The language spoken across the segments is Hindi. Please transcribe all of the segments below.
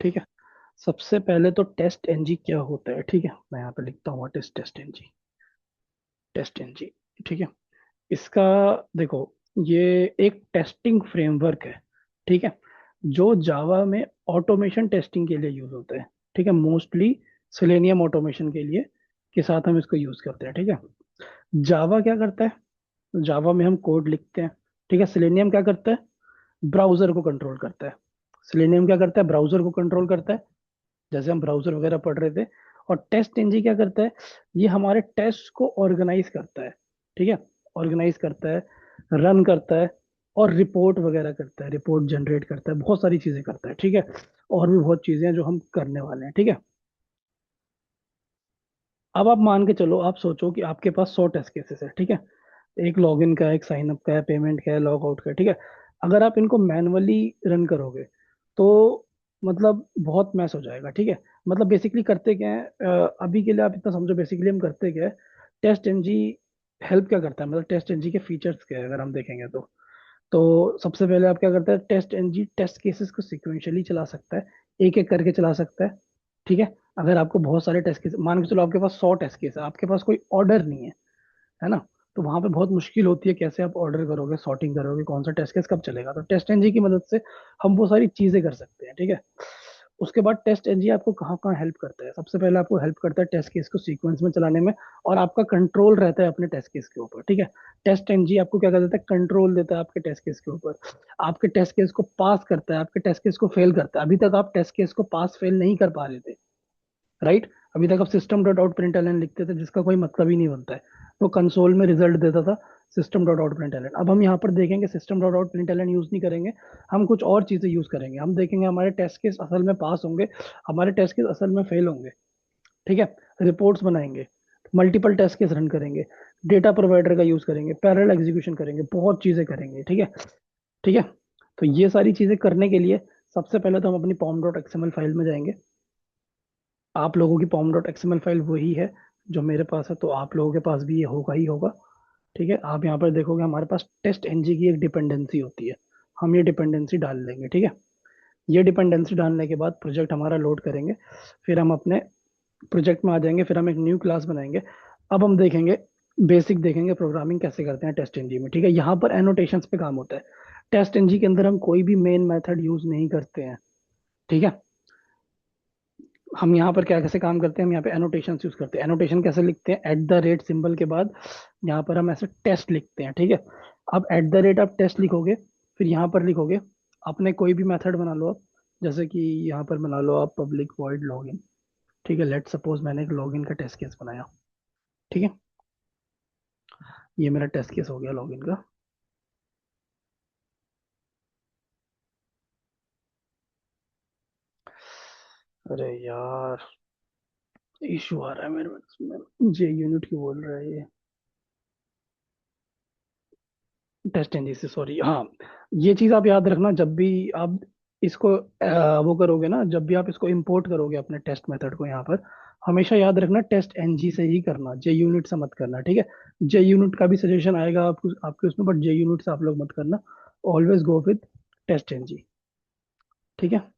ठीक है। सबसे पहले तो टेस्ट एनजी क्या होता है, ठीक है, मैं यहाँ पे लिखता हूँ what is test NG. Test NG, ठीक है। इसका, देखो, ये एक टेस्टिंग फ्रेमवर्क है, ठीक है, जो जावा में ऑटोमेशन टेस्टिंग के लिए यूज होता है। ठीक है, मोस्टली सेलेनियम ऑटोमेशन के लिए के साथ हम इसको यूज करते हैं। ठीक है। जावा क्या करता है, जावा में हम कोड लिखते हैं। ठीक है। सेलेनियम क्या करता है, ब्राउजर को कंट्रोल करता है। सेलेनियम क्या करता है, ब्राउजर को कंट्रोल करता है, जैसे हम ब्राउजर वगैरह पढ़ रहे थे। और टेस्ट एनजी क्या करता है, ये हमारे टेस्ट को ऑर्गेनाइज करता है। ठीक है, ऑर्गेनाइज करता है, रन करता है, और रिपोर्ट वगैरह करता है, रिपोर्ट जनरेट करता है, बहुत सारी चीजें करता है। ठीक है। और भी बहुत चीजें हैं जो हम करने वाले हैं। ठीक है। अब आप मान के चलो, आप सोचो कि आपके पास 100 टेस्ट केसेस है। ठीक है, एक लॉगिन का है, एक साइन अप का है, पेमेंट का है, लॉग आउट का है। ठीक है। अगर आप इनको मैनुअली रन करोगे तो मतलब बहुत मैस हो जाएगा। ठीक है। मतलब बेसिकली करते क्या है, अभी के लिए आप इतना समझो, बेसिकली हम करते क्या है, टेस्ट एनजी हेल्प क्या करता है, मतलब टेस्ट एनजी के फीचर्स क्या है अगर हम देखेंगे तो सबसे पहले आप क्या करते हैं, टेस्ट एनजी टेस्ट केसेस को सिक्वेंशियली चला सकता है, एक एक करके चला सकता है। ठीक है। अगर आपको बहुत सारे टेस्ट केस, मान के चलो आपके पास 100 टेस्ट केस है, आपके पास कोई ऑर्डर नहीं है ना, तो वहां पे बहुत मुश्किल होती है, कैसे आप ऑर्डर करोगे, सॉर्टिंग करोगे, कौन सा टेस्ट केस कब चलेगा। तो टेस्ट एनजी की मदद से हम वो सारी चीजें कर सकते हैं। ठीक है। उसके बाद टेस्ट एनजी आपको कहाँ कहाँ हेल्प करता है, सबसे पहले आपको हेल्प करता है टेस्ट केस को सीक्वेंस में चलाने में, और आपका कंट्रोल रहता है अपने टेस्ट केस के ऊपर। ठीक है। टेस्ट एनजी आपको क्या कर देता है, कंट्रोल देता है आपके टेस्ट केस के ऊपर, आपके टेस्ट केस को पास करता है, आपके टेस्ट केस को फेल करता है। अभी तक आप टेस्ट केस को पास फेल नहीं कर पा रहे थे, राइट। अभी तक आप सिस्टम डॉट आउट प्रिंटलन लिखते थे जिसका कोई मतलब ही नहीं बनता है, वो कंसोल में रिजल्ट देता था सिस्टम डॉट आउट प्रिंटलन। अब हम यहाँ पर देखेंगे system dot out println use नहीं करेंगे, हम कुछ और चीजें यूज करेंगे। हम देखेंगे हमारे टेस्ट केस असल में पास होंगे, हमारे टेस्ट केस असल में फेल होंगे। ठीक है। रिपोर्ट्स बनाएंगे, मल्टीपल टेस्ट केस रन करेंगे, डेटा प्रोवाइडर का यूज करेंगे, पैरेलल एग्जीक्यूशन करेंगे, बहुत चीजें करेंगे। ठीक है। ठीक है। तो ये सारी चीजें करने के लिए सबसे पहले तो हम अपनी पॉम डॉट एक्सएमएल फाइल में जाएंगे। आप लोगों की पॉम डॉट एक्सएमएल फाइल वही है जो मेरे पास है, तो आप लोगों के पास भी ये होगा ही होगा। ठीक है। आप यहाँ पर देखोगे हमारे पास टेस्ट एनजी की एक डिपेंडेंसी होती है, हम ये डिपेंडेंसी डाल देंगे। ठीक है। ये डिपेंडेंसी डालने के बाद प्रोजेक्ट हमारा लोड करेंगे, फिर हम अपने प्रोजेक्ट में आ जाएंगे, फिर हम एक न्यू क्लास बनाएंगे। अब हम देखेंगे, बेसिक देखेंगे प्रोग्रामिंग कैसे करते हैं टेस्ट एनजी में। ठीक है। यहाँ पर एनोटेशंस पे काम होता है। टेस्ट एनजी के अंदर हम कोई भी मेन मेथड यूज नहीं करते हैं। ठीक है। हम यहाँ पर क्या कैसे काम करते हैं, हम यहाँ पे एनोटेशन यूज करते हैं। एनोटेशन कैसे लिखते हैं, एट द रेट सिंबल के बाद यहाँ पर हम ऐसे टेस्ट लिखते हैं। ठीक है। अब एट द रेट आप टेस्ट लिखोगे, फिर यहाँ पर लिखोगे अपने कोई भी मेथड बना लो आप, जैसे कि यहाँ पर बना लो आप पब्लिक वॉइड लॉगिन। ठीक है। लेट सपोज मैंने एक लॉगिन का टेस्ट केस बनाया। ठीक है। ये मेरा टेस्ट केस हो गया लॉगिन का। अरे यार, इशू आ रहा है मेरे में, जे यूनिट की बोल रहा है ये, टेस्ट एनजी से, सॉरी। हाँ, ये चीज आप याद रखना जब भी आप इसको वो करोगे ना, जब भी आप इसको इंपोर्ट करोगे अपने टेस्ट मेथड को यहाँ पर, हमेशा याद रखना टेस्ट एनजी से ही करना, जे यूनिट से मत करना। ठीक है। जे यूनिट का भी सजेशन आएगा आपको आपके उसमें, बट जे यूनिट से आप लोग मत करना, always go with test NG. ठीक है।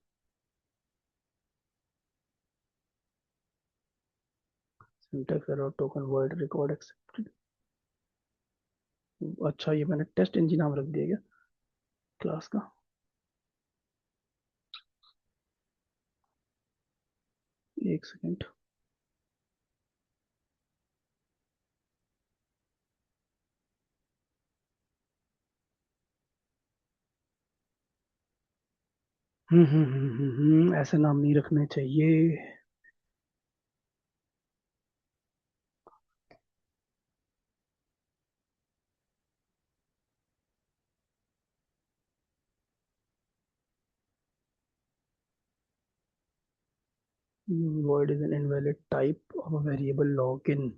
Syntax error, token word, record accepted. अच्छा, ये मैंने टेस्ट एनजी नाम रख दिया क्या क्लास का। एक सेकेंड। ऐसे नाम नहीं रखने चाहिए। void is an invalid type of a variable login।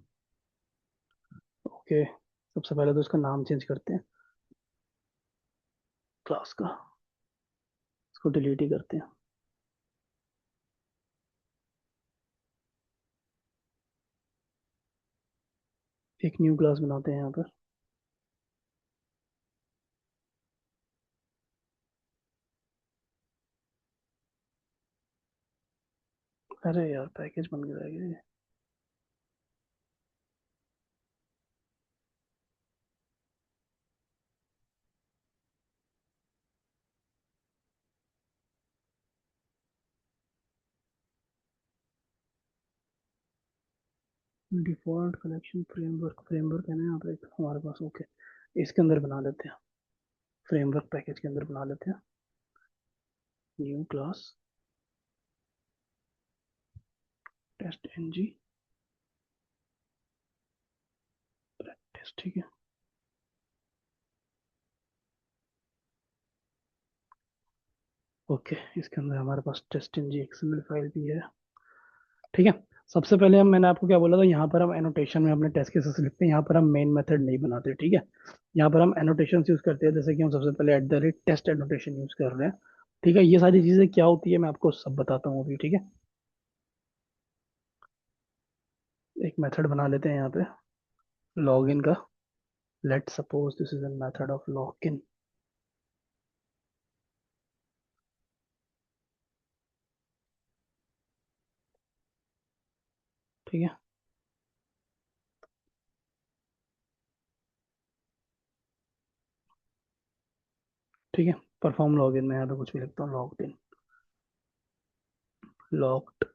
Okay, सबसे पहले तो उसका नाम चेंज करते हैं क्लास का, इसको डिलीट ही करते हैं। एक न्यू क्लास बनाते हैं यहाँ पर। अरे यार पैकेज बन गया है ये। डिफॉल्ट कलेक्शन फ्रेमवर्क, फ्रेमवर्क है ना यहाँ पे एक हमारे पास, ओके। इसके अंदर बना लेते हैं, फ्रेमवर्क पैकेज के अंदर बना लेते हैं। New class test NG practice, ठीक है। ओके, इसके अंदर हमारे पास टेस्ट एनजी एक्सएमएल फाइल भी है, ठीक है। सबसे पहले हम, मैंने आपको क्या बोला था, यहाँ पर हम एनोटेशन में अपने टेस्ट केसेस लिखते हैं, यहाँ पर हम मेन मेथड नहीं बनाते, ठीक है। यहाँ पर हम एनोटेशन यूज करते हैं, जैसे कि हम सबसे पहले at the rate test annotation use कर रहे हैं, ठीक है। ये सारी चीजें क्या होती है मैं आपको सब बताता हूँ अभी, ठीक है। एक मेथड बना लेते हैं यहाँ पे लॉगिन का। Let suppose this is an method of log n, ठीक है, ठीक है। परफॉर्म लॉगिन में यहाँ पे कुछ भी लिखता हूँ, logged in, logged,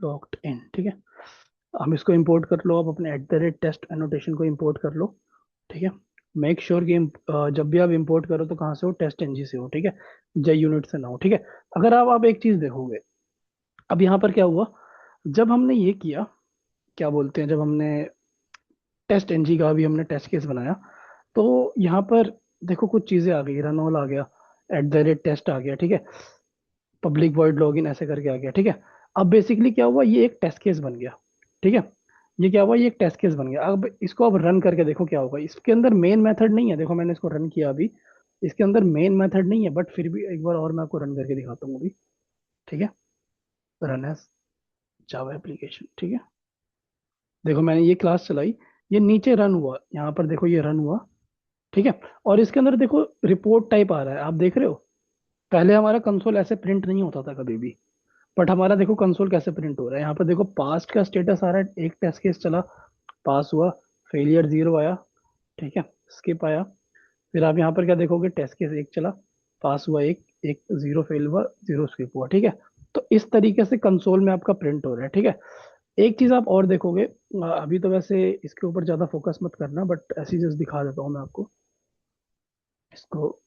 logged in, ठीक है। हम इसको इंपोर्ट कर लो, आप अपने at the rate test annotation को इंपोर्ट कर लो, ठीक है। मेक श्योर कि जब भी आप इंपोर्ट करो तो कहाँ से हो, टेस्ट एनजी से हो, ठीक है। जे यूनिट से ना हो, ठीक है। अगर आप एक चीज देखोगे, अब यहाँ पर क्या हुआ, जब हमने ये किया, क्या बोलते हैं, जब हमने टेस्ट एनजी का भी हमने टेस्ट केस बनाया, तो यहाँ पर देखो कुछ चीजें आ गई, रन ऑल आ गया, एट द रेट टेस्ट आ गया, ठीक है, पब्लिक वॉइड लॉगिन ऐसे करके आ गया, ठीक है। अब बेसिकली क्या हुआ, ये एक टेस्ट केस बन गया, ठीक है। ये क्या हुआ, ये एक टेस्ट केस बन गया। अब इसको अब रन करके देखो क्या होगा, इसके अंदर मेन मेथड नहीं है, देखो मैंने इसको रन किया अभी, इसके अंदर मेन मेथड नहीं है, बट फिर भी एक बार और मैं आपको रन करके दिखाता हूँ अभी, ठीक है। रन एज जावा एप्लीकेशन, ठीक है। देखो मैंने ये क्लास चलाई, ये नीचे रन हुआ, यहाँ पर देखो ये रन हुआ, ठीक है। और इसके अंदर देखो रिपोर्ट टाइप आ रहा है, आप देख रहे हो। पहले हमारा कंसोल ऐसे प्रिंट नहीं होता था कभी भी, बट हमारा देखो कंसोल कैसे प्रिंट हो रहा है, यहाँ पर देखो पास्ट का स्टेटस आ रहा है, एक टेस्ट केस चला, पास हुआ, फेलियर 0 आया, ठीक है, स्किप आया। फिर आप यहाँ पर क्या देखोगे, टेस्ट केस एक चला, पास हुआ एक, एक 0 फेल हुआ, 0 स्किप हुआ, ठीक है। तो इस तरीके से कंसोल में आपका प्रिंट हो रहा है, ठीक है। एक चीज आप और देखोगे, अभी तो वैसे इसके ऊपर ज्यादा फोकस मत करना, बट ऐसी चीज दिखा देता हूँ मैं आपको, इसको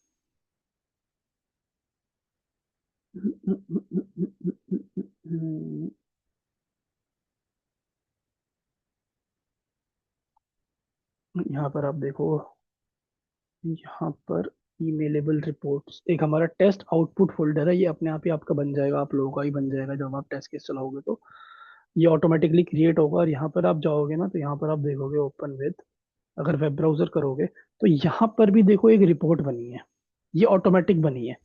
यहाँ पर आप देखो, यहाँ पर ईमेलेबल रिपोर्ट्स, एक हमारा टेस्ट आउटपुट फोल्डर है, ये अपने आप ही आपका बन जाएगा, आप लोगों का ही बन जाएगा, जब आप टेस्ट केस चलाओगे तो ये ऑटोमेटिकली क्रिएट होगा। और यहाँ पर आप जाओगे ना, तो यहाँ पर आप देखोगे ओपन विद, अगर वेब ब्राउजर करोगे तो यहाँ पर भी देखो एक रिपोर्ट बनी है, ये ऑटोमेटिक बनी है,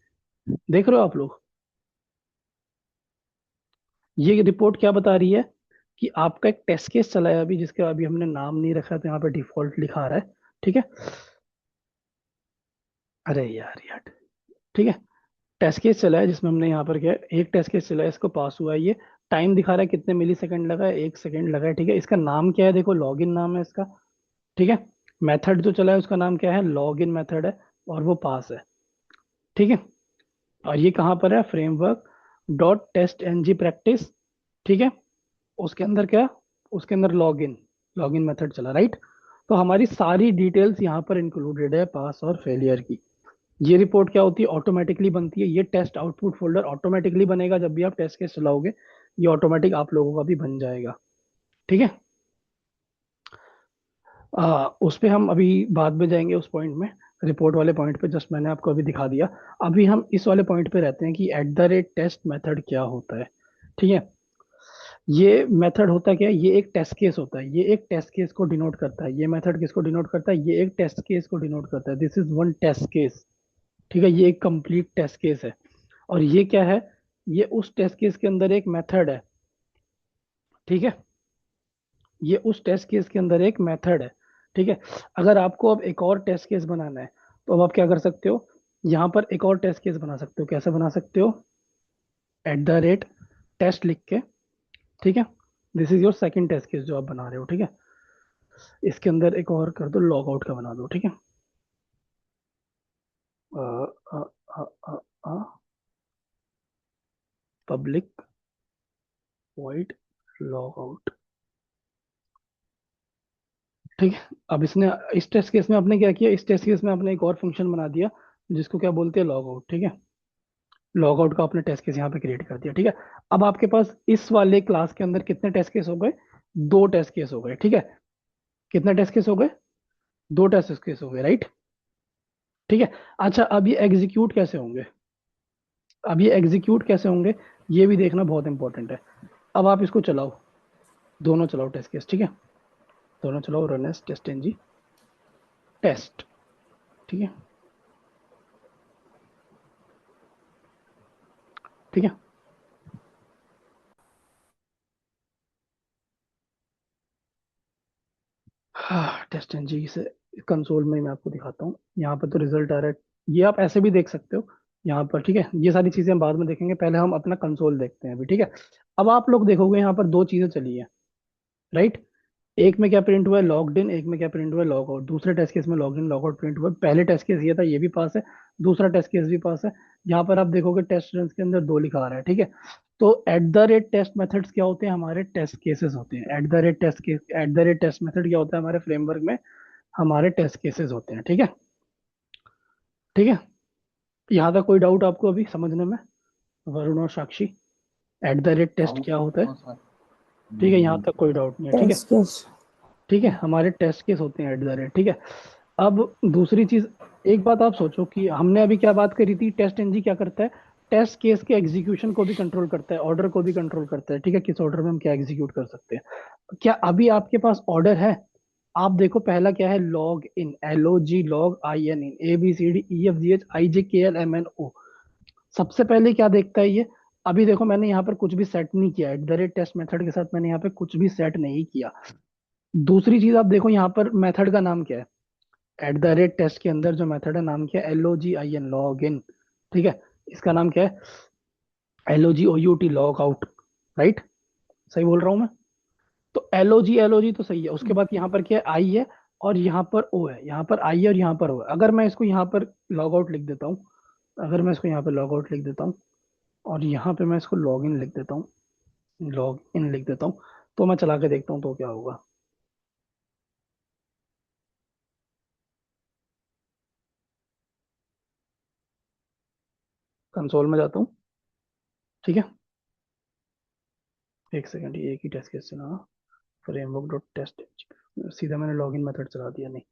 देख रहे हो आप लोग। ये रिपोर्ट क्या बता रही है कि आपका एक टेस्ट केस चला है अभी, जिसका अभी हमने नाम नहीं रखा, तो यहाँ पे डिफॉल्ट लिखा आ रहा है, ठीक है। अरे यार, ठीक है, टेस्ट केस चला है जिसमें हमने यहाँ पर क्या है, एक टेस्ट केस चला है, इसको पास हुआ है, ये टाइम दिखा रहा है कितने मिली सेकंड लगा है, 1 सेकंड लगा है, ठीक है। इसका नाम क्या है, देखो लॉगिन नाम है इसका, ठीक है। मेथड जो चला है उसका नाम क्या है, लॉगिन मेथड है, और वो पास है, ठीक है। और ये कहाँ पर है, framework dot test N G practice, ठीक है। उसके अंदर क्या, उसके अंदर लॉगिन, लॉगिन मेथड चला, राइट। तो हमारी सारी डिटेल्स यहाँ पर इंक्लूडेड है, पास और फेलियर की। ये रिपोर्ट क्या होती है, ऑटोमेटिकली बनती है, ये टेस्ट आउटपुट फोल्डर ऑटोमेटिकली बनेगा, जब भी आप टेस्ट केस चलाओगे ये ऑटोमेटिक आप लोगों का भी बन जाएगा, ठीक है। उस पे हम अभी बाद में जाएंगे, उस पॉइंट में, रिपोर्ट वाले पॉइंट पे, जस्ट मैंने आपको अभी दिखा दिया। अभी हम इस वाले पॉइंट पे रहते हैं कि at the rate test method क्या होता है, ठीक है। ये मेथड होता क्या है, ये एक टेस्ट केस होता है, ये एक टेस्ट केस को डिनोट करता है, ये मेथड किसको डिनोट करता है, ये एक टेस्ट केस को डिनोट करता है, this is one test case, ठीक है। ये एक कंप्लीट टेस्ट केस है। और ये क्या है, ये उस टेस्ट केस के अंदर एक मेथड है, ठीक है। ये उस टेस्ट केस के अंदर एक मेथड है, ठीक है। अगर आपको अब एक और टेस्ट केस बनाना है, तो अब आप क्या कर सकते हो, यहाँ पर एक और टेस्ट केस बना सकते हो। कैसे बना सकते हो? @टेस्ट लिख के, ठीक है, this is your second test case जो आप बना रहे हो, ठीक है। इसके अंदर एक और कर दो, लॉग आउट का बना दो, ठीक है। पब्लिक वॉइड लॉग आउट, ठीक है। अब इसने, इस टेस्ट केस में आपने क्या किया, इस टेस्ट केस में आपने एक और फंक्शन बना दिया जिसको क्या बोलते हैं, लॉग आउट, ठीक है। लॉग आउट का आपने टेस्ट केस यहाँ पे क्रिएट कर दिया, ठीक है। अब आपके पास इस वाले क्लास के अंदर कितने टेस्ट केस हो गए? दो टेस्ट केस हो गए, ठीक है। कितने टेस्ट केस हो गए? दो टेस्ट केस हो गए, राइट। ठीक है। अच्छा, अब ये एग्जीक्यूट कैसे होंगे? अब ये एग्जीक्यूट कैसे होंगे, ये भी देखना बहुत इंपॉर्टेंट है। अब आप इसको चलाओ, दोनों चलाओ टेस्ट केस, ठीक है। दोनों चलाओ, run as test N G test, ठीक है। ठीक है। हाँ, टेस्ट एन जी से कंसोल में मैं आपको दिखाता हूँ। यहाँ पर तो रिजल्ट आ रहा है, ये आप ऐसे भी देख सकते हो यहाँ पर, ठीक है। ये सारी चीजें हम बाद में देखेंगे, पहले हम अपना कंसोल देखते हैं अभी, ठीक है। अब आप लोग देखोगे यहाँ पर दो चीजें चली है, राइट। एक में क्या प्रिंट हुआ है, लॉग्ड इन, एक में क्या प्रिंट हुआ है, लॉग आउट। दूसरे टेस्ट केस में log in log out print हुआ है। पहले टेस्ट केस ये था, ये भी पास है। दूसरा टेस्ट केस भी पास है। यहाँ पर आप देखोगे टेस्ट रन के अंदर दो लिखा आ रहा है, ठीक है। तो @टेस्ट मेथड्स क्या होते हैं, हमारे टेस्ट केसेस होते हैं। @टेस्ट मेथड क्या होता है हमारे फ्रेमवर्क में, हमारे टेस्ट केसेस होते हैं, ठीक है। ठीक है। यहाँ तक कोई डाउट आपको अभी समझने में, वरुण और साक्षी? @टेस्ट क्या होता है? ठीक है, यहाँ तक कोई डाउट नहीं है, ठीक है। Test case. ठीक है, हमारे टेस्ट केस होते हैं @, ठीक है। अब दूसरी चीज, एक बात आप सोचो कि हमने अभी क्या बात करी थी, टेस्ट एनजी क्या करता है, टेस्ट केस के एग्जीक्यूशन को भी कंट्रोल करता है, ऑर्डर को भी कंट्रोल करता है, ठीक है। किस ऑर्डर में हम क्या एग्जीक्यूट कर सकते हैं। क्या अभी आपके पास ऑर्डर है? आप देखो, पहला क्या है, log in, LOG log IN in, ABCDEFGH IJKLMNO। सबसे पहले क्या देखता है ये? अभी देखो, मैंने यहाँ पर कुछ भी सेट नहीं किया, @टेस्ट मेथड के साथ मैंने यहाँ पे कुछ भी सेट नहीं किया। दूसरी चीज आप देखो, यहाँ पर मेथड का नाम क्या है, @टेस्ट के अंदर जो मेथड है नाम क्या है, LOGIN लॉग इन, ठीक है। इसका नाम क्या है, LOGOUT लॉग आउट, राइट। सही बोल रहा हूँ मैं? तो LOG तो सही है। उसके बाद यहाँ पर क्या है, आई है, और यहाँ पर ओ है। यहाँ पर आई है और यहाँ पर ओ है। अगर मैं इसको यहाँ पर लॉग आउट लिख देता हूँ, अगर मैं इसको यहाँ पर लॉग आउट लिख देता हूँ, और यहाँ पे मैं इसको लॉग इन लिख देता हूँ, लॉग इन लिख देता हूँ, तो मैं चला के देखता हूँ तो क्या होगा। कंसोल में जाता हूँ, ठीक है। एक सेकंड, ये एक ही टेस्ट केस चला, फ्रेमवर्क डॉट टेस्ट, सीधा मैंने लॉगिन मेथड चला दिया, नहीं।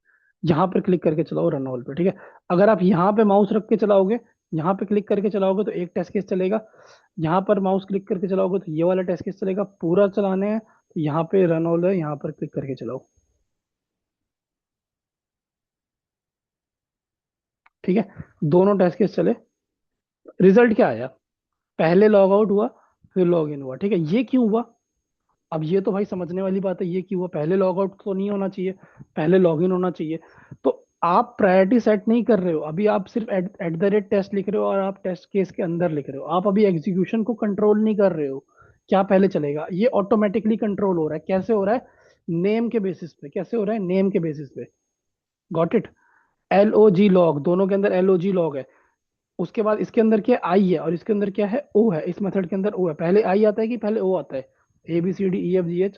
यहाँ पर क्लिक करके चलाओ रन ऑल पे, ठीक है। अगर आप यहाँ पे माउस रख के चलाओगे, यहाँ पे क्लिक करके चलाओगे तो एक टेस्ट केस चलेगा। यहाँ पर माउस क्लिक करके चलाओगे तो ये वाला टेस्ट केस चलेगा। पूरा चलाने हैं तो यहाँ पे रन ऑल है, यहाँ पर क्लिक करके चलाओ, ठीक है। दोनों टेस्ट केस चले, रिजल्ट क्या आया, पहले लॉग आउट हुआ, फिर लॉग इन हुआ, ठीक है। ये क्यों हुआ? अब ये तो भाई समझने वाली बात है, ये क्यों हुआ, पहले लॉग आउट तो नहीं होना चाहिए, पहले लॉग इन होना चाहिए। तो आप प्रायोरिटी सेट नहीं कर रहे हो अभी, आप सिर्फ @टेस्ट लिख रहे हो, और आप टेस्ट केस के अंदर लिख रहे हो, आप अभी एग्जीक्यूशन को कंट्रोल नहीं कर रहे हो। क्या पहले चलेगा, ये ऑटोमेटिकली कंट्रोल हो रहा है। कैसे हो रहा है? नेम के बेसिस पे। कैसे हो रहा है? नेम के बेसिस पे। Got it. LOG लॉग, दोनों के अंदर LOG लॉग है। उसके बाद इसके अंदर क्या आई है, और इसके अंदर क्या है, ओ है। इस मेथड के अंदर ओ है। पहले आई आता है कि पहले ओ आता है? ABCDEFGH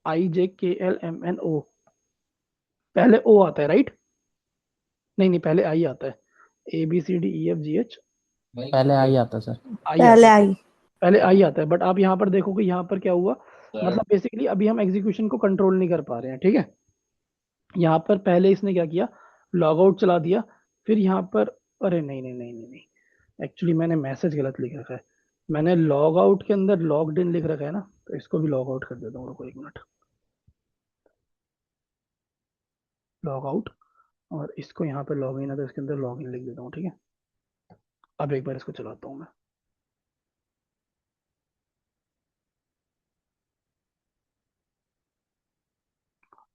IJKLMNO, पहले ओ आता है, राइट। नहीं नहीं, पहले आई आता है। ABCDEFGH पहले आ ही आता सर। आई आता पहले है, आई। पहले आई आता है। बट आप यहाँ पर देखोगे, यहाँ पर क्या हुआ, मतलब बेसिकली अभी हम एग्जीक्यूशन को कंट्रोल नहीं कर पा रहे हैं, ठीक है। यहाँ पर पहले इसने क्या किया, लॉग आउट चला दिया, फिर यहाँ पर, अरे नहीं नहीं नहीं नहीं नहीं, एक्चुअली मैंने मैसेज गलत लिख रखा है। मैंने लॉग आउट के अंदर लॉग्ड इन लिख रखा है ना, तो इसको भी लॉग आउट कर देता हूँ, रुको एक मिनट। लॉग आउट, और इसको यहाँ पे लॉग इन है तो इसके अंदर लॉग इन लिख देता हूँ, ठीक है। अब एक बार इसको चलाता हूँ मैं,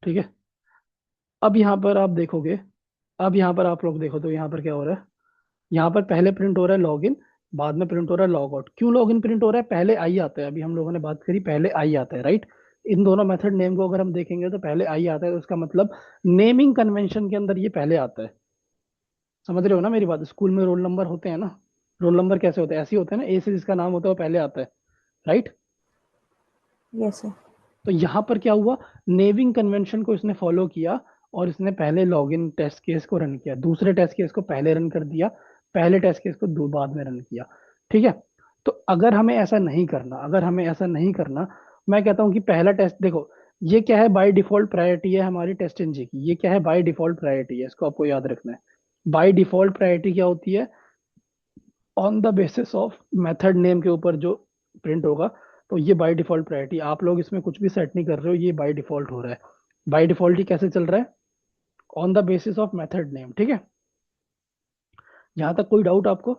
ठीक है। अब यहाँ पर आप देखोगे, अब यहाँ पर आप लोग देखो तो यहाँ पर क्या हो रहा है, यहाँ पर पहले प्रिंट हो रहा है लॉग इन, बाद में प्रिंट हो रहा है लॉग आउट। क्यों लॉग इन प्रिंट हो रहा है? पहले आई आता है, अभी हम लोगों ने बात करी पहले आई आता है, राइट। इन दोनों मेथड नेम को अगर हम देखेंगे तो पहले आई आता है, तो उसका मतलब नेमिंग कन्वेंशन के अंदर ये पहले आता है। समझ रहे हो ना मेरी बात? स्कूल में रोल नंबर होते हैं ना, रोल नंबर कैसे होते हैं? ऐसे ही होते हैं ना, ए से जिसका नाम होता है वो पहले आता है, राइट। Yes sir. तो यहाँ पर क्या हुआ, नेमिंग कन्वेंशन को इसने फॉलो किया और इसने पहले लॉगिन टेस्ट केस को रन किया, दूसरे टेस्ट केस को पहले रन कर दिया, पहले टेस्ट केस को बाद में रन किया। ठीक है। तो अगर हमें ऐसा नहीं करना, अगर हमें ऐसा नहीं करना, मैं कहता हूँ कि पहला टेस्ट देखो, ये क्या है, बाय डिफॉल्ट प्रायोरिटी है हमारी टेस्ट एनजी की। ये क्या है, बाय डिफॉल्ट प्रायोरिटी है, इसको आपको याद रखना है। बाय डिफॉल्ट प्रायोरिटी क्या होती है? On the basis of method name के ऊपर जो प्रिंट होगा, तो ये बाय डिफॉल्ट प्रायोरिटी। आप लोग इसमें कुछ भी सेट नहीं कर रहे हो, ये बाय डिफॉल्ट हो रहा है। बाय डिफॉल्ट ही कैसे चल रहा है? On the basis of method name. ठीक है। यहाँ तक कोई डाउट आपको?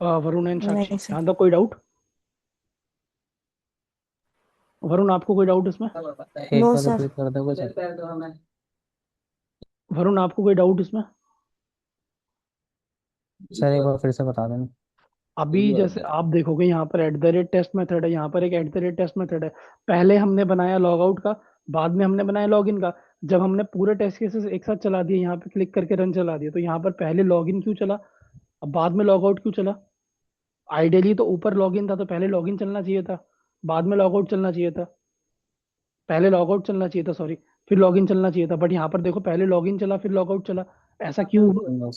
वरुण एंड साक्षी, नहीं सर। यहाँ तक कोई डाउट? वरुण आपको कोई डाउट इसमें? एक नो बार सर। रिपीट कर दोगे सर? वरुण आपको कोई डाउट इसमें? सर एक बार फिर से बता देना। अभी जैसे आप देखोगे यहाँ पर at the rate test method है, यहाँ पर एक at the rate test method है। पहले हमने बनाया लॉग आउट का, बाद में हमने बनाया लॉग इन का। जब हमने पूरे टेस्ट केसेस एक साथ चला दिए, यहाँ पे क्लिक करके रन चला दिया, तो यहाँ पर पहले लॉग इन क्यों चला, अब बाद में लॉग आउट क्यों चला? आइडियली तो ऊपर लॉग इन था तो पहले लॉग इन चलना चाहिए था, बाद में लॉग आउट चलना चाहिए था। पहले लॉग आउट चलना चाहिए था, सॉरी, फिर लॉग इन चलना चाहिए था। बट यहाँ पर देखो, पहले लॉग इन चला फिर लॉग आउट चला। ऐसा क्यों हुआ?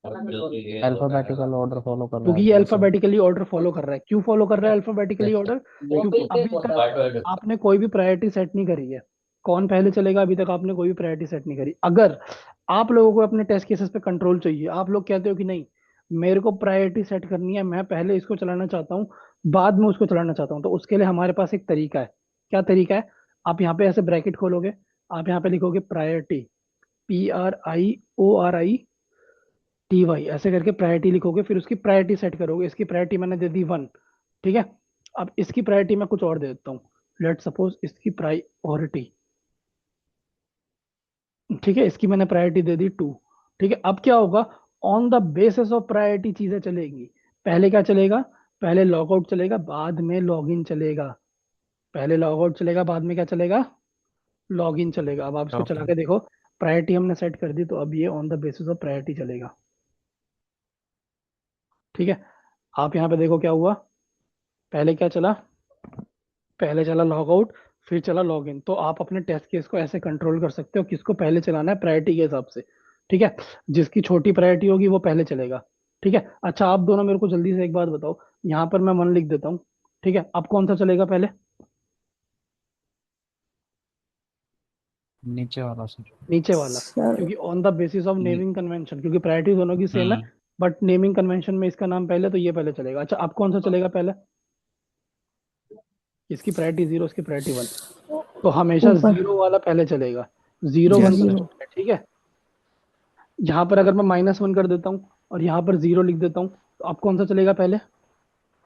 अल्फाबेटिकल ऑर्डर फॉलो कर रहा क्योंकि है ये तो सर। अल्फाबेटिकली ऑर्डर फॉलो कर रहा है। क्यों फॉलो कर रहा है अल्फाबेटिकली ऑर्डर? क्योंकि अभी तक आपने कोई भी प्रायोरिटी सेट नहीं करी है। कौन पहले चलेगा, अभी तक आपने कोई भी प्रायोरिटी सेट नहीं करी। अगर आप लोगों को अपने टेस्ट केसेस पे कंट्रोल चाहिए, आप लोग कहते हो कि नहीं, मेरे को प्रायोरिटी सेट करनी है, मैं पहले इसको चलाना चाहता हूँ, बाद में उसको चलाना चाहता हूँ, तो उसके लिए हमारे पास एक तरीका है। क्या तरीका है? आप यहाँ पे ऐसे ब्रैकेट खोलोगे, आप यहाँ पे लिखोगे प्रायोरिटी, PRIORITY, ऐसे करके प्रायोरिटी लिखोगे, फिर उसकी प्रायोरिटी सेट करोगे। इसकी प्रायोरिटी मैंने दे दी 1। ठीक है। अब इसकी प्रायोरिटी मैं कुछ और दे देता हूँ, लेट सपोज इसकी प्रायोरिटी, ठीक है, इसकी मैंने प्रायोरिटी दे दी 2। ठीक है। अब क्या होगा, on the basis of priority चीजें चलेगी। पहले क्या चलेगा? पहले लॉग आउट चलेगा, बाद में लॉग इन चलेगा। पहले लॉग आउट चलेगा, बाद में क्या चलेगा? लॉग इन चलेगा। अब आप इसको चला ओके। के देखो, प्रायोरिटी हमने सेट कर दी, तो अब ये on the basis of priority चलेगा। ठीक है। आप यहाँ पे देखो क्या हुआ, पहले क्या चला, पहले चला लॉग आउट, फिर चला लॉग इन। तो आप अपने टेस्ट केस को ऐसे कंट्रोल कर सकते हो, किसको पहले चलाना है प्रायोरिटी के हिसाब से। ठीक है। जिसकी छोटी प्रायोरिटी होगी वो पहले चलेगा। ठीक है। अच्छा, आप दोनों मेरे को जल्दी से एक बात बताओ, यहाँ पर मैं 1 लिख देता हूँ। ठीक है। अब कौन सा चलेगा पहले? नीचे वाला सर। नीचे वाला। सर क्योंकि on the basis of knee- naming convention, क्योंकि प्रायोरिटी दोनों की सेम है, हम्म। बट नेमिंग कन्वेंशन में इसका नाम पहले, तो ये पहले चलेगा। अच्छा, अब कौन सा चलेगा पहले? इसकी प्रायोरिटी 0, इसकी प्रायोरिटी 1, तो हमेशा ऊपर। 0 वाला पहले चलेगा। 0 1 यस से सर। जीरो। छोटा है, ठीक है। यहाँ पर अगर मैं -1 कर देता हूँ और यहाँ पर 0 लिख देता हूँ, तो अब कौन सा चलेगा पहले?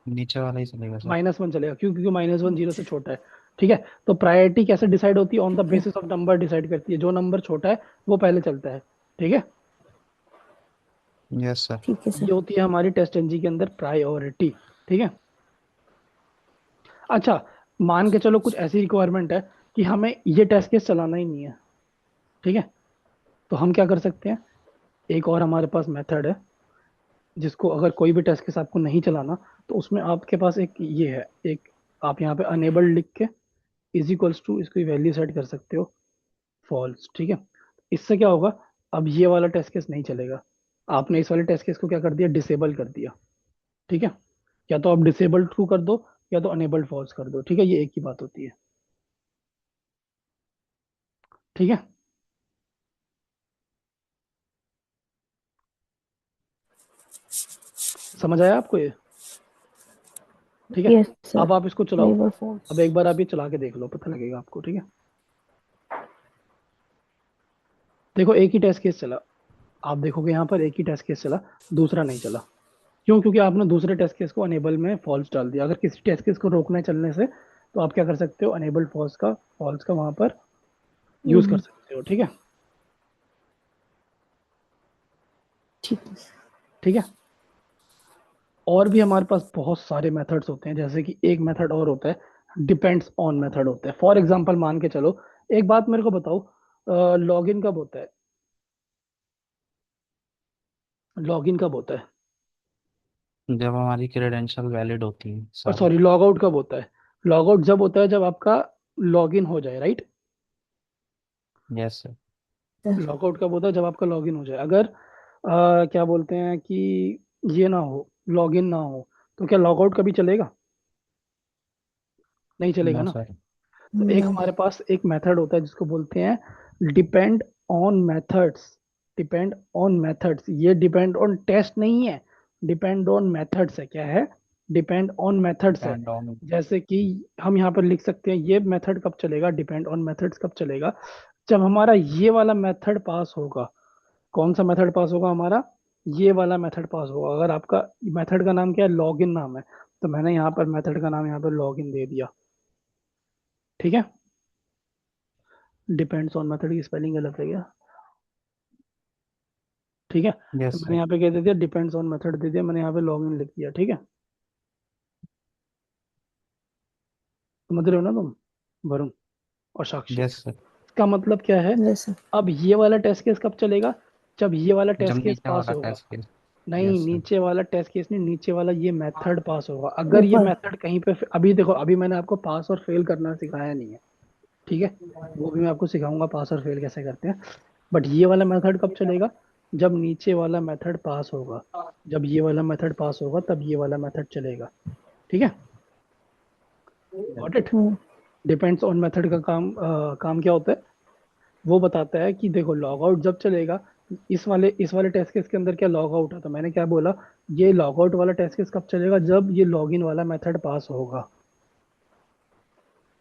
नीचे वाला ही चलेगा सर। -1 चलेगा। क्यों? क्योंकि -1 0 से छोटा है। ठीक है। तो प्रायोरिटी कैसे डिसाइड होती है? ऑन द ठीक है। बेसिस ऑफ नंबर डिसाइड करती है, जो नंबर छोटा है वो पहले चलता है। ठीक है। Yes sir. ठीक है ये सर। होती है हमारी टेस्ट एनजी के अंदर प्रायोरिटी। ठीक है। अच्छा, मान के चलो कुछ ऐसी रिक्वायरमेंट है कि हमें ये टेस्ट केस चलाना ही नहीं है। ठीक है। तो हम क्या कर सकते हैं, एक और हमारे पास मेथड है, जिसको अगर कोई भी टेस्ट केस आपको नहीं चलाना, तो उसमें आपके पास एक ये है, एक, आप यहाँ पे अनेबल लिख के इज इक्वल्स टू इसकी वैल्यू सेट कर सकते हो फॉल्स। ठीक है। इससे क्या होगा, अब ये वाला टेस्ट केस नहीं चलेगा। आपने इस वाले टेस्ट केस को क्या कर दिया, डिसेबल कर दिया। ठीक है। या तो आप डिसेबल ट्रू कर दो, या तो अनेबल्ड फॉल्स कर दो। ठीक है, ये एक ही बात होती है। ठीक है। समझ आया आपको ये? ठीक है। Yes sir. अब आप इसको चलाओ, लेबर फोर्स। अब एक बार आप ये चला के देख लो, पता लगेगा आपको। ठीक है। देखो, एक ही टेस्ट केस चला, आप देखोगे यहाँ पर एक ही टेस्ट केस चला, दूसरा नहीं चला। क्यों? क्योंकि आपने दूसरे टेस्ट केस को अनेबल में फॉल्स डाल दिया। अगर किसी टेस्ट केस को रोकना है चलने से, तो आप क्या कर सकते हो, अनेबल फॉल्स का वहां पर यूज कर सकते हो। ठीक है, ठीक है। ठीक है। और भी हमारे पास बहुत सारे मेथड्स होते हैं, जैसे कि एक मेथड और होता है डिपेंड्स ऑन मेथड होता है। फॉर एग्जांपल मान के चलो, एक बात मेरे को बताओ, लॉगिन कब होता है? लॉगिन कब होता है? जब हमारी क्रेडेंशियल वैलिड होती है और सारी। सॉरी, लॉग आउट कब होता है? लॉग आउट जब होता है जब आपका लॉगिन हो जाए, right? Yes sir. Log out कब होता है? जब आपका लॉगिन हो जाए। अगर क्या बोलते हैं कि ये ना हो, लॉगिन ना हो, तो क्या लॉग आउट कभी चलेगा? नहीं चलेगा नो ना। सर। तो एक नहीं। हमारे पास एक मेथड होता है जिसको बोलते हैं depend on methods. Depend on methods, ये डिपेंड ऑन टेस्ट नहीं है, डिपेंड ऑन मेथड्स है। क्या है? डिपेंड ऑन मेथड्स है। Depend on. जैसे कि हम यहाँ पर लिख सकते हैं ये मेथड कब चलेगा, डिपेंड ऑन मेथड्स कब चलेगा? जब हमारा ये वाला मेथड पास होगा। कौन सा मेथड पास होगा हमारा? ये वाला मेथड पास होगा। अगर आपका मेथड का नाम क्या है, लॉगिन नाम है, तो मैंने यहाँ पर मेथड का नाम यहाँ पर लॉगिन दे दिया। ठीक है, डिपेंड्स ऑन मेथड की स्पेलिंग गलत है क्या? ठीक है, तो यस मैंने सर। यहाँ पे कह दे दिया डिपेंड्स ऑन मेथड दे दिया, मैंने यहाँ पे लॉगिन लिख दिया। ठीक है, समझ रहे हो ना तुम, वरुण और साक्षी? Yes sir. इसका मतलब क्या है? Yes sir. अब ये वाला टेस्ट केस कब चलेगा? जब ये वाला जब टेस्ट केस नीचे पास वाला होगा। Test case. नहीं, यस सर। नीचे वाला टेस्ट केस नहीं, नीचे वाला ये मेथड पास होगा। अगर ये ऊपर। मेथड कहीं पे, अभी देखो, अभी मैंने आपको पास और फेल करना सिखाया नहीं है, ठीक है? वो भी मैं आपको सिखाऊंगा पास और फेल कैसे करते हैं। बट ये वाला मेथड कब चलेगा? जब नीचे वाला मेथड पास होगा। जब ये वाला मेथड पास होगा तब ये वाला मेथड चलेगा। ठीक है, got it? Hmm. Depends on method का काम क्या होता है? वो बताता है कि देखो लॉग आउट जब चलेगा, इस वाले टेस्ट केस के अंदर क्या लॉग आउट है, तो मैंने क्या बोला, ये लॉग आउट वाला टेस्ट केस कब चलेगा? जब ये लॉगिन वाला मेथड पास होगा।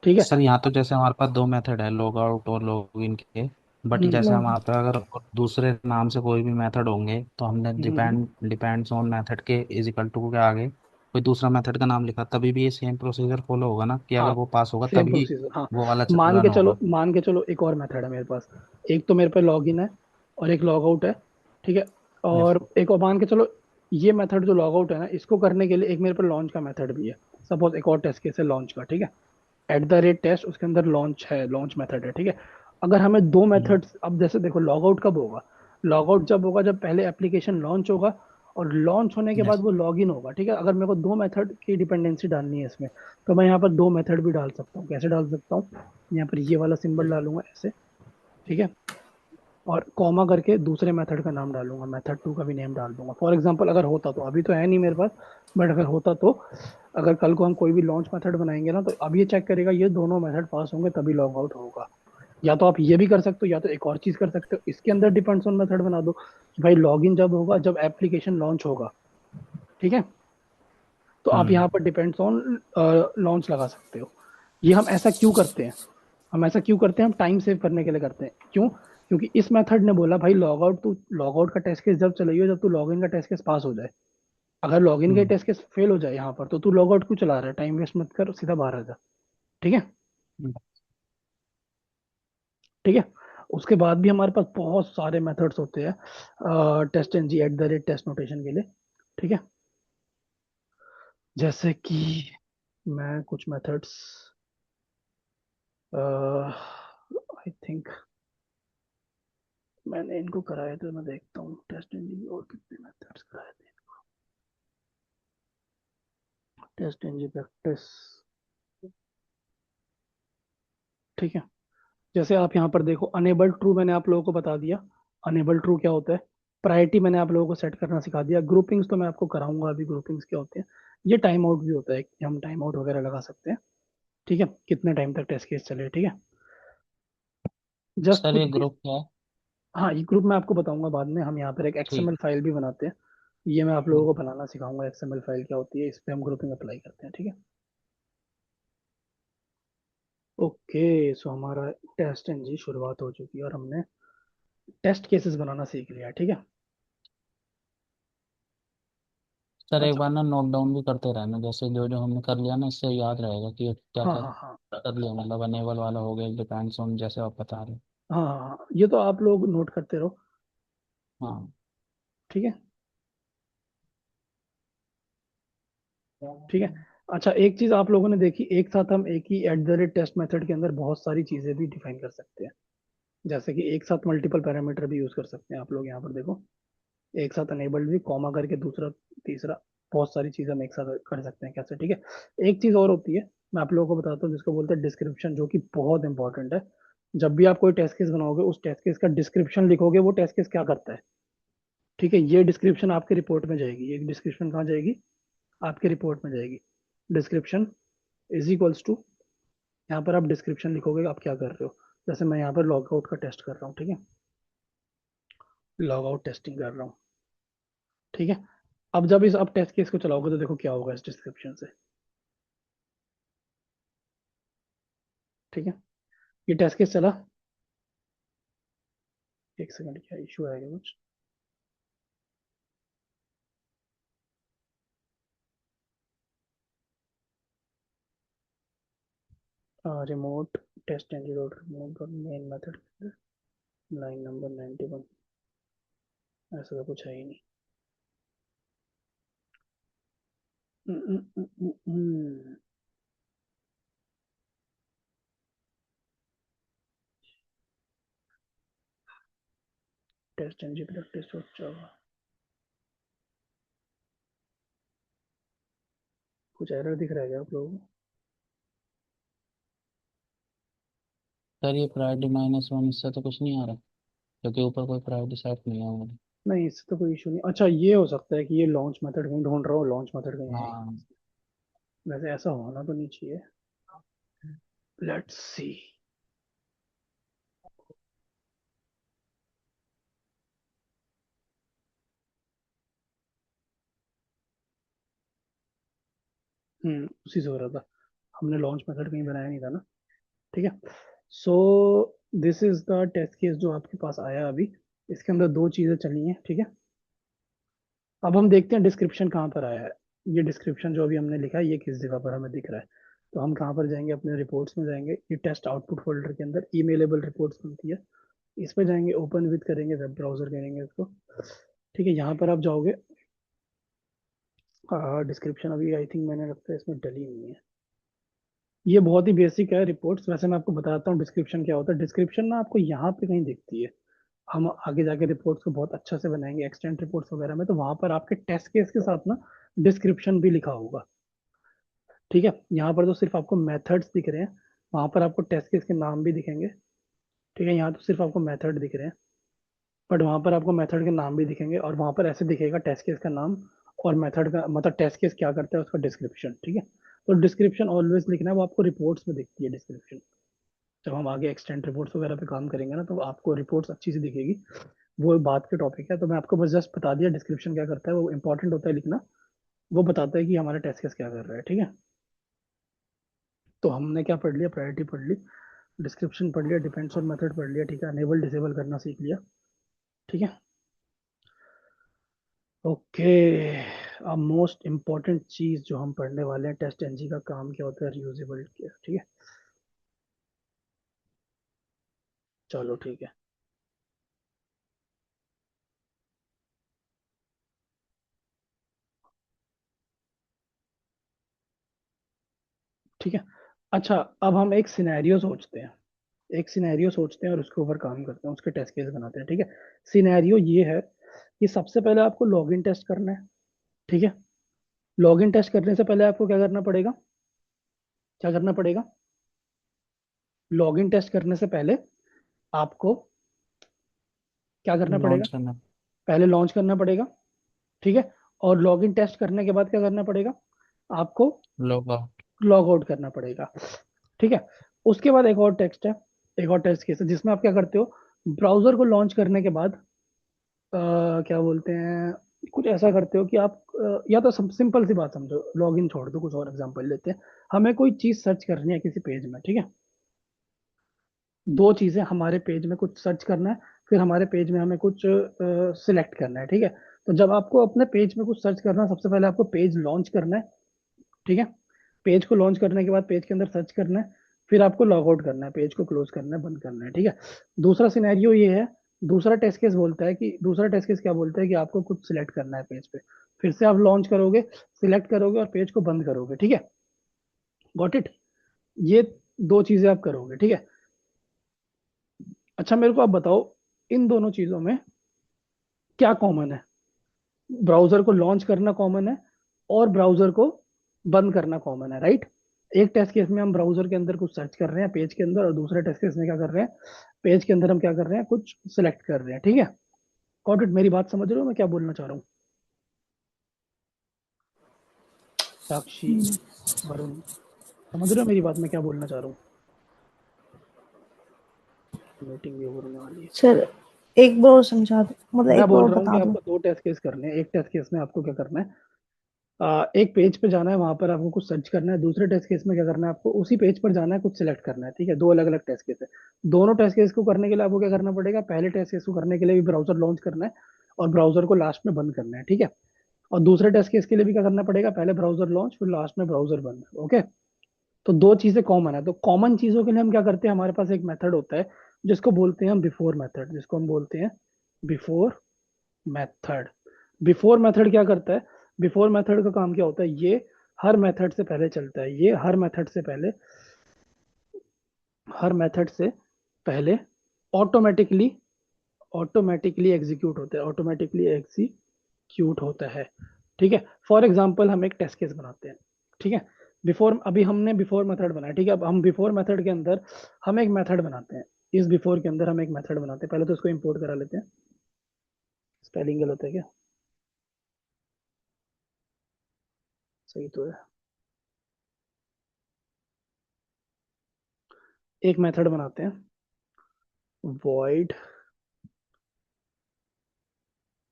ठीक है। सर यहाँ तो जैसे हमारे पास दो मेथड है, लॉग आउट और लॉग इन के। बट हम्म जैसे लॉग। हमारे पे अगर दूसरे नाम से कोई भी मेथड होंगे तो हमने हम्म, डिपेंड्स ऑन मेथड के इज इक्वल टू के आगे कोई दूसरा मेथड का नाम लिखा, तभी भी ये सेम प्रोसीजर फॉलो होगा ना, कि अगर हाँ, वो पास होगा सेम तभी प्रोसीजर, हाँ। वो वाला मान के रन चलो, होगा। मान के चलो एक और मेथड है मेरे पास। एक तो मेरे पे लॉगिन है और एक लॉग आउट है। ठीक है, यस। और एक और मान के चलो, ये मेथड जो लॉग आउट है ना, इसको करने के लिए एक मेरे पे लॉन्च का मेथड भी है। सपोज एक और टेस्ट केस है लॉन्च का, ठीक है? @टेस्ट, उसके अंदर लॉन्च है, लॉन्च मेथड है। ठीक है, अगर हमें दो मेथड्स, अब जैसे देखो लॉग आउट कब होगा? लॉग आउट जब होगा जब पहले एप्लीकेशन लॉन्च होगा, और लॉन्च होने के बाद यस। वो लॉगिन होगा। ठीक है, अगर मेरे को दो मेथड की डिपेंडेंसी डालनी है इसमें, तो मैं यहाँ पर दो मेथड भी डाल सकता हूँ। कैसे डाल सकता हूँ? यहाँ पर ये वाला सिंबल डालूंगा ऐसे, ठीक है, और कॉमा करके दूसरे मेथड का नाम डालूंगा, मेथड टू का भी नेम डाल दूंगा। फॉर एग्जांपल अगर होता तो, अभी तो है नहीं मेरे पास, बट अगर होता तो, अगर कल को हम कोई भी लॉन्च मेथड बनाएंगे ना, तो अब ये चेक करेगा ये दोनों मेथड पास होंगे तभी लॉग आउट होगा। या तो आप ये भी कर सकते हो, या तो एक और चीज कर सकते हो, इसके अंदर डिपेंड्स ऑन मेथड बना दो कि भाई लॉगिन जब होगा जब एप्लीकेशन लॉन्च होगा। ठीक है, तो आप हम्म। यहाँ पर डिपेंड्स ऑन लॉन्च लगा सकते हो। ये हम ऐसा क्यों करते हैं? हम ऐसा क्यों करते हैं? हम टाइम सेव करने के लिए करते हैं। क्यों? क्योंकि इस मेथड ने बोला भाई लॉग आउट का टेस्ट केस जब चलाइयो जब तू लॉगिन का टेस्ट केस पास हो जाए। अगर लॉगिन का हम्म। टेस्ट केस फेल हो जाए यहाँ पर, तो तू लॉग आउट क्यों चला रहा है? टाइम वेस्ट मत कर, सीधा बाहर आ जा। ठीक है, ठीक है। उसके बाद भी हमारे पास बहुत सारे मेथड्स होते हैं test N G @test notation के लिए। ठीक है, जैसे कि मैं कुछ मेथड्स, आई थिंक मैंने इनको कराए थे, मैं देखता हूँ टेस्ट एन जी और कितने मेथड्स कराए थे। टेस्ट एन जी प्रैक्टिस, ठीक है। जैसे आप यहाँ पर देखो, अनेबल ट्रू मैंने आप लोगों को बता दिया। अनेबल ट्रू क्या होता है? प्रायोरिटी मैंने आप लोगों को सेट करना सिखा दिया। ग्रुपिंग्स तो मैं आपको कराऊंगा अभी, ग्रुपिंग्स क्या होते हैं। ये टाइम आउट भी होता है कि हम टाइम आउट वगैरह लगा सकते हैं। ठीक है, कितने टाइम तक टेस्ट केस चले। ठीक है, जस्ट सर कुछ ये भी। ग्रुप क्या है? हाँ, ये ग्रुप मैं आपको बताऊंगा बाद में। हम यहाँ पर एक ठीक। एक्सएमएल फाइल भी बनाते हैं, ये मैं आप लोगों को बनाना सिखाऊंगा। एक्सएमएल फाइल क्या होती है, इस पे हम ग्रुपिंग अप्लाई करते हैं। ठीक है, ओके। सो हमारा टेस्ट एनजी शुरुआत हो चुकी है और हमने टेस्ट केसेस बनाना सीख लिया। ठीक है, सर एक अच्छा। बार ना नोट डाउन भी करते रहना, जैसे जो जो हमने कर लिया ना, इससे याद रहेगा कि क्या हाँ क्या हाँ हाँ कर लिया, मतलब अनेबल वाला हो गया, डिपेंड्स ऑन, जैसे आप बता रहे हाँ हाँ हाँ, ये तो आप लोग नोट करते रहो। हो। हाँ। ठीक है। ठीक है। अच्छा, एक चीज आप लोगों ने देखी, एक साथ हम एक ही at the rate test method के अंदर बहुत सारी चीजें भी डिफाइन कर सकते हैं। जैसे कि एक साथ मल्टीपल पैरामीटर भी यूज कर सकते हैं आप लोग, यहाँ पर देखो, एक साथ अनेबल्ड भी, कॉमा करके दूसरा, तीसरा, बहुत सारी चीजें हम एक साथ कर सकते हैं कैसे। ठीक है। एक चीज और होती है, मैं आप लोगों को बताता हूँ, जिसको बोलते हैं डिस्क्रिप्शन, जो कि बहुत इंपॉर्टेंट है। जब भी आप कोई टेस्ट केस बनाओगे, उस टेस्ट केस का डिस्क्रिप्शन लिखोगे, वो टेस्ट केस क्या करता है। ठीक है, ये डिस्क्रिप्शन आपके रिपोर्ट में जाएगी, ये डिस्क्रिप्शन कहाँ जाएगी, आपके रिपोर्ट में जाएगी। डिस्क्रिप्शन इज इक्वल्स टू, यहाँ पर आप डिस्क्रिप्शन लिखोगे आप क्या कर रहे हो। जैसे मैं यहाँ पर लॉग आउट का टेस्ट कर रहा हूँ, ठीक है, लॉग आउट टेस्टिंग कर रहा हूँ। ठीक है। अब जब इस आप टेस्ट केस को चलाओगे तो देखो क्या होगा इस डिस्क्रिप्शन से। ठीक है, ये टेस्ट केस चला। एक सेकंड, क्या इशू आएगा कुछ। Remote test and dot remote dot main method line number 91, ऐसा तो कुछ है ही नहीं। Test and G practice dot Java, कुछ एरर दिख रहा है क्या आप लोगों को। सर ये प्रायोरिटी -1, इससे तो कुछ नहीं आ रहा, क्योंकि ऊपर कोई प्रायोरिटी सेट नहीं है हमारी। नहीं, इससे तो कोई इशू नहीं। अच्छा, ये हो सकता है कि ये लॉन्च मेथड कहीं ढूंढ रहा हो, लॉन्च मेथड कहीं है। हाँ। वैसे ऐसा होना तो नहीं चाहिए। Let's see. उसी से हो रहा था, हमने लॉन्च मेथड कहीं बनाया नहीं था ना। ठीक है। So this is the test case जो आपके पास आया अभी। इसके अंदर दो चीजें चली हैं। ठीक है। अब हम देखते हैं डिस्क्रिप्शन कहाँ पर आया है। ये डिस्क्रिप्शन जो अभी हमने लिखा है, ये किस जगह पर हमें दिख रहा है। तो हम कहाँ पर जाएंगे, अपने रिपोर्ट्स में जाएंगे, ये टेस्ट आउटपुट फोल्डर के अंदर ईमेलेबल रिपोर्ट्स बनती है, इस पे जाएंगे, ओपन विद करेंगे, वेब ब्राउजर करेंगे इसको। ठीक है, यहाँ पर आप जाओगे। डिस्क्रिप्शन अभी आई थिंक मैंने लगता है इसमें डली नहीं है। ये बहुत ही बेसिक है रिपोर्ट्स। वैसे मैं आपको बताता हूँ डिस्क्रिप्शन क्या होता है। डिस्क्रिप्शन ना आपको यहाँ पे कहीं दिखती है। हम आगे जाके रिपोर्ट्स को बहुत अच्छा से बनाएंगे, एक्सटेंट रिपोर्ट्स वगैरह में, तो वहां पर आपके टेस्ट केस के साथ ना डिस्क्रिप्शन भी लिखा होगा। ठीक है, यहाँ पर तो सिर्फ आपको मेथड्स दिख रहे हैं, वहां पर आपको टेस्ट केस के नाम भी दिखेंगे। ठीक है, यहाँ तो सिर्फ आपको मेथड दिख रहे हैं, बट वहां पर आपको मेथड के नाम भी दिखेंगे, और वहां पर ऐसे दिखेगा टेस्ट केस का नाम और मेथड का, मतलब टेस्ट केस क्या करता है उसका डिस्क्रिप्शन। ठीक है, तो डिस्क्रिप्शन ऑलवेज लिखना है, वो आपको रिपोर्ट्स में दिखती है डिस्क्रिप्शन। जब हम आगे एक्सटेंट रिपोर्ट्स वगैरह पे काम करेंगे ना, तो आपको रिपोर्ट्स अच्छी से दिखेगी। वो बात के टॉपिक है, तो मैं आपको बस जस्ट बता दिया डिस्क्रिप्शन क्या करता है, वो इंपॉर्टेंट होता है लिखना। वो बताता है कि हमारा टेस्ट केस क्या कर रहा है। ठीक है, तो हमने क्या पढ़ लिया, प्रायोरिटी पढ़ ली, डिस्क्रिप्शन पढ़ लिया, डिपेंड्स ऑन मेथड पढ़ लिया। ठीक है, अनेबल डिसेबल करना सीख लिया। ठीक है। ओके। अब मोस्ट इम्पॉर्टेंट चीज जो हम पढ़ने वाले हैं, टेस्ट एनजी का काम क्या होता है, रियूजेबल क्या। ठीक है, चलो ठीक है। ठीक है। अच्छा, अब हम एक सिनेरियो सोचते हैं, एक सिनेरियो सोचते हैं और उसके ऊपर काम करते हैं, उसके टेस्ट केस बनाते हैं। ठीक है, सिनेरियो ये है कि सबसे पहले आपको लॉगिन टेस्ट करना है। ठीक है, लॉगिन टेस्ट करने से पहले आपको क्या करना पड़ेगा, क्या करना पड़ेगा, लॉगिन टेस्ट करने से पहले आपको क्या करना पड़ेगा, लॉन्च करना। पहले लॉन्च करना पड़ेगा। ठीक है, और लॉगिन टेस्ट करने के बाद क्या करना पड़ेगा, आपको लॉग आउट। लॉग आउट करना पड़ेगा। ठीक है, उसके बाद एक और टेक्स्ट है, एक और टेस्ट केस है, जिसमें आप क्या करते हो, ब्राउजर को लॉन्च करने के बाद क्या बोलते हैं, कुछ ऐसा करते हो कि आप या तो सिंपल सी बात समझो, लॉगिन छोड़ दो, कुछ और एग्जांपल लेते हैं। हमें कोई चीज सर्च करनी है किसी पेज में। ठीक है, दो चीजें, हमारे पेज में कुछ सर्च करना है, फिर हमारे पेज में हमें कुछ सिलेक्ट करना है। ठीक है, तो जब आपको अपने पेज में कुछ सर्च करना है, सबसे पहले आपको पेज लॉन्च करना है, ठीक है। पेज को लॉन्च करने के बाद पेज के अंदर सर्च करना है, फिर आपको लॉग आउट करना है, पेज को क्लोज करना है, बंद करना है, ठीक है। दूसरा सिनेरियो ये है, दूसरा टेस्ट केस बोलता है कि, दूसरा टेस्ट केस क्या बोलता है कि आपको कुछ सिलेक्ट करना है पेज पे, फिर से आप लॉन्च करोगे, सिलेक्ट करोगे और पेज को बंद करोगे, ठीक है। Got it. ये दो चीजें आप करोगे, ठीक है। अच्छा मेरे को आप बताओ, इन दोनों चीजों में क्या कॉमन है? ब्राउजर को लॉन्च करना कॉमन है और ब्राउजर को बंद करना कॉमन है, राइट। एक टेस्ट केस में हम ब्राउजर के अंदर कुछ सर्च कर रहे हैं पेज के अंदर, और दूसरे टेस्ट केस में क्या कर रहे हैं, पेज के अंदर हम क्या कर रहे हैं, कुछ सिलेक्ट कर रहे हैं, ठीक है। Got it. मेरी बात समझ रहे हो मैं क्या बोलना चाह रहा हूँ? साक्षी, वरुण, समझ रहे हो मेरी बात मैं क्या बोलना चाह रहा हूँ? मीटिंग भी होने वाली है। सर एक बार और समझा दो, मतलब मैं एक बार बोल और रहा हूँ कि बता दो। आपको दो टेस्ट केस करने हैं। एक टेस्ट केस में आपको क्या करना है, एक पेज पे जाना है, वहां पर आपको कुछ सर्च करना है। दूसरे टेस्ट केस में क्या करना है, आपको उसी पेज पर जाना है, कुछ सिलेक्ट करना है, ठीक है। दो अलग अलग टेस्ट केस है। दोनों टेस्ट केस को करने के लिए आपको क्या करना पड़ेगा, पहले टेस्ट केस को करने के लिए भी ब्राउजर लॉन्च करना है और ब्राउजर को लास्ट में बंद करना है, ठीक है। और दूसरे टेस्ट केस के लिए भी क्या करना पड़ेगा, पहले ब्राउजर लॉन्च फिर लास्ट में ब्राउजर बंद, ओके। तो दो चीजें कॉमन है। तो कॉमन चीजों के लिए हम क्या करते हैं, हमारे पास एक मेथड होता है जिसको बोलते हैं हम बिफोर मेथड, जिसको हम बोलते हैं बिफोर मेथड। बिफोर मेथड क्या करता है, बिफोर मेथड का काम क्या होता है, ये हर मेथड से पहले चलता है, ये हर मेथड से पहले, हर मेथड से पहले ऑटोमेटिकली, ऑटोमेटिकली एग्जीक्यूट होता है, ऑटोमेटिकली एग्जीक्यूट होता है, ठीक है। फॉर एग्जांपल हम एक टेस्ट केस बनाते हैं, ठीक है। बिफोर, अभी हमने बिफोर मेथड बनाया, ठीक है। अब हम बिफोर मेथड के अंदर हम एक मेथड बनाते हैं, इस बिफोर के अंदर हम एक मेथड बनाते हैं। पहले तो इसको इंपोर्ट करा लेते हैं। स्पेलिंग गलत है क्या? सही तो है। एक मेथड बनाते हैं, void,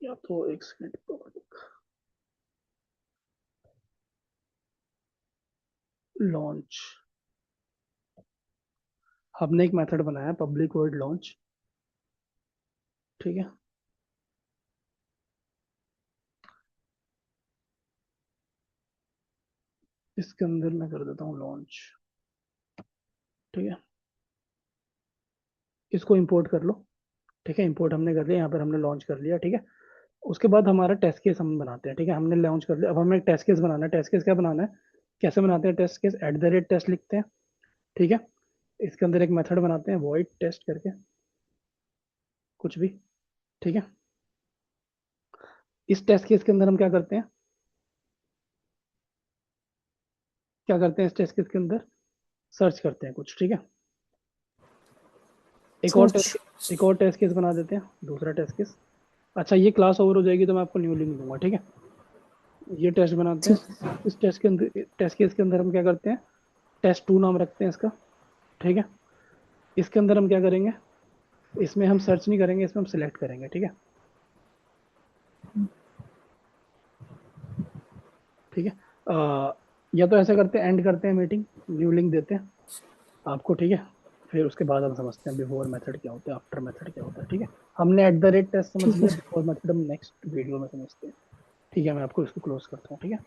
या तो एक सेकंड, लॉन्च। हमने एक मेथड बनाया पब्लिक void लॉन्च, ठीक है। इसके अंदर मैं कर देता हूँ लॉन्च, ठीक है। इसको इंपोर्ट कर लो, ठीक है। इंपोर्ट हमने कर लिया, यहाँ पर हमने लॉन्च कर लिया, ठीक है। उसके बाद हमारा टेस्ट केस हम बनाते हैं, ठीक है। हमने लॉन्च कर लिया, अब हमें एक टेस्ट केस बनाना है। टेस्ट केस क्या बनाना है, कैसे बनाते हैं test case, at the rate test लिखते हैं, ठीक है। इसके अंदर एक मेथड बनाते हैं void टेस्ट करके, कुछ भी, ठीक है। इस टेस्ट केस के अंदर हम क्या करते हैं, क्या करते हैं इस टेस्ट केस के अंदर, सर्च करते हैं कुछ, ठीक है। एक और सर्च। टेस्ट, एक और टेस्ट केस बना देते हैं, दूसरा टेस्ट केस। अच्छा ये क्लास ओवर हो जाएगी तो मैं आपको न्यू लिंक दूंगा, ठीक है। ये टेस्ट बनाते हैं। ठीक है। इस टेस्ट के अंदर, टेस्ट केस के अंदर हम क्या करते हैं, टेस्ट टू नाम रखते हैं इसका, ठीक है। इसके अंदर हम क्या करेंगे, इसमें हम सर्च नहीं करेंगे, इसमें हम सिलेक्ट करेंगे, ठीक है, ठीक है। या तो ऐसा करते हैं, एंड करते हैं मीटिंग, न्यू लिंक देते हैं आपको, ठीक है। फिर उसके बाद हम समझते हैं बिफोर मेथड क्या होता है, आफ्टर मेथड क्या होता है, ठीक है। हमने एट द रेट टेस्ट समझ ठीक है लिया, सर। बिफोर मेथड हम नेक्स्ट वीडियो में समझते हैं, ठीक है। मैं आपको इसको क्लोज करता हूँ, ठीक है।